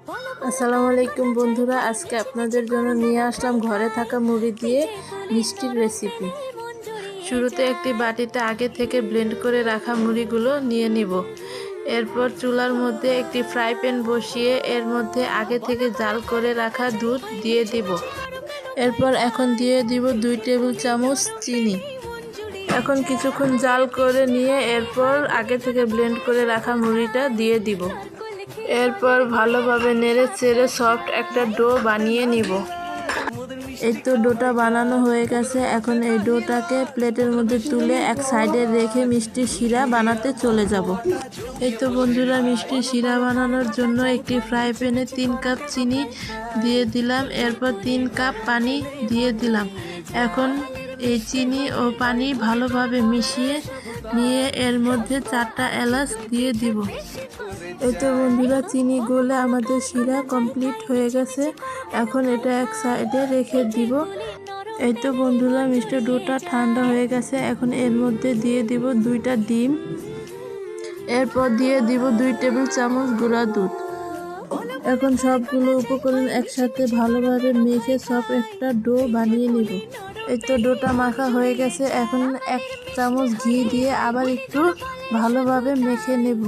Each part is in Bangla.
আসসালামু আলাইকুম বন্ধুরা, আজকে আপনাদের জন্য নিয়ে আসলাম ঘরে থাকা মুড়ি দিয়ে মিষ্টির রেসিপি। শুরুতে একটি বাটিতে আগে থেকে ব্লেন্ড করে রাখা মুড়িগুলো নিয়ে নিব। এরপর চুলার মধ্যে একটি ফ্রাই প্যান বসিয়ে এর মধ্যে আগে থেকে জাল করে রাখা দুধ দিয়ে দিব। এরপর এখন দিয়ে দিব 2 টেবিল চামচ চিনি। এখন কিছুক্ষণ জাল করে নিয়ে এরপর আগে থেকে ব্লেন্ড করে রাখা মুড়িটা দিয়ে দিব। এরপর ভালোভাবে নেড়ে চেড়ে সফট একটা ডো বানিয়ে নিব। এই তো ডোটা বানানো হয়ে গেছে। এখন এই ডোটাকে প্লেটের মধ্যে তুলে এক সাইডে রেখে মিষ্টি শিরা বানাতে চলে যাব। এই তো বন্ধুরা, মিষ্টি শিরা বানানোর জন্য একটি ফ্রাই প্যানে 3 কাপ চিনি দিয়ে দিলাম। এরপর 3 কাপ পানি দিয়ে দিলাম। এখন এই চিনি ও পানি ভালোভাবে মিশিয়ে নিয়ে এর মধ্যে 4টা এলাচ দিয়ে দিব। এই তো বন্ধুরা, চিনি গলে আমাদের শিরা কমপ্লিট হয়ে গেছে। এখন এটা এক সাইডে রেখে দিব। এই তো বন্ধুরা, মিষ্টি ডোটা ঠান্ডা হয়ে গেছে। এখন এর মধ্যে দিয়ে দিব 2টা ডিম। এরপর দিয়ে দিব 2 টেবিল চামচ গুঁড়া দুধ। এখন সবগুলো উপকরণ একসাথে ভালোভাবে মেখে সব একটা ডো বানিয়ে নিব। এই তো ডোটা মাখা হয়ে গেছে। এখন 1 চামচ ঘি দিয়ে আবার একটু ভালোভাবে মেখে নেব।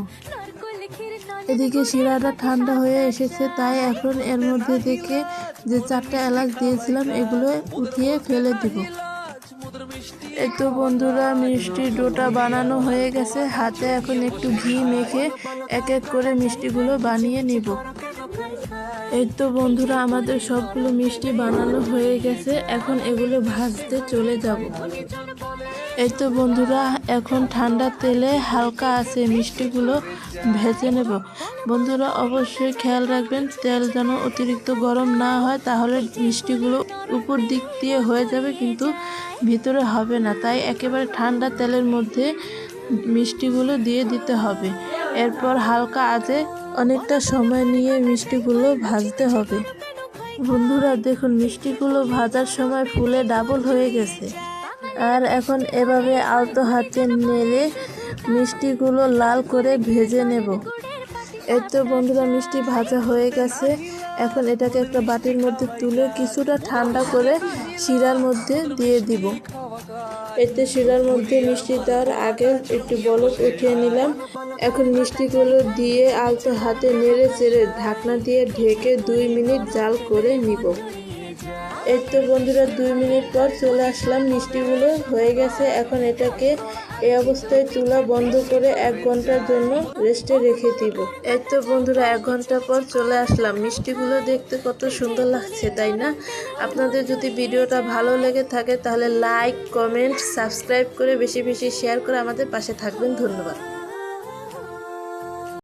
এদিকে শিরাটা ঠান্ডা হয়ে এসেছে, তাই এখন এর মধ্যে থেকে যে 4টা এলাচ দিয়েছিলাম এগুলো উঠিয়ে ফেলে দিব। এই তো বন্ধুরা, মিষ্টি ডোটা বানানো হয়ে গেছে। হাতে এখন একটু ঘি মেখে এক এক করে মিষ্টিগুলো বানিয়ে নিব। এই তো বন্ধুরা, আমাদের সবগুলো মিষ্টি বানানো হয়ে গেছে। এখন এগুলো ভাজতে চলে যাব। এই তো বন্ধুরা, এখন ঠান্ডা তেলে হালকা আছে মিষ্টিগুলো ভেজে নেব। বন্ধুরা অবশ্যই খেয়াল রাখবেন তেল যেন অতিরিক্ত গরম না হয়, তাহলে মিষ্টিগুলো উপর দিক দিয়ে হয়ে যাবে কিন্তু ভিতরে হবে না। তাই একেবারে ঠান্ডা তেলের মধ্যে মিষ্টিগুলো দিয়ে দিতে হবে। এরপর হালকা আঁচে অনেকটা সময় নিয়ে মিষ্টিগুলো ভাজতে হবে। বন্ধুরা দেখুন, মিষ্টিগুলো ভাজার সময় ফুলে ডাবল হয়ে গেছে। আর এখন এভাবে আলতো হাতে নেড়ে মিষ্টিগুলো লাল করে ভেজে নেব। এই তো বন্ধুরা, মিষ্টি ভাজা হয়ে গেছে। এখন এটাকে একটা বাটির মধ্যে তুলে কিছুটা ঠান্ডা করে শিরার মধ্যে দিয়ে দিব। এতে শিরার মধ্যে মিষ্টি দেওয়ার আগে একটু বলক উঠিয়ে নিলাম। এখন মিষ্টিগুলো দিয়ে আলতো হাতে নেড়ে চেড়ে ঢাকনা দিয়ে ঢেকে 2 মিনিট জাল করে নিব। এই তো বন্ধুরা, 2 মিনিট পর চলে আসলাম। মিষ্টিগুলো হয়ে গেছে। এখন এটাকে এই অবস্থায় চুলা বন্ধ করে 1 ঘন্টার জন্য রেস্টে রেখে দিব। এই তো বন্ধুরা, 1 ঘন্টা পর চলে আসলাম। মিষ্টিগুলো দেখতে কত সুন্দর লাগছে, তাই না? আপনাদের যদি ভিডিওটা ভালো লেগে থাকে তাহলে লাইক, কমেন্ট, সাবস্ক্রাইব করে বেশি বেশি শেয়ার করে আমাদের পাশে থাকবেন। ধন্যবাদ।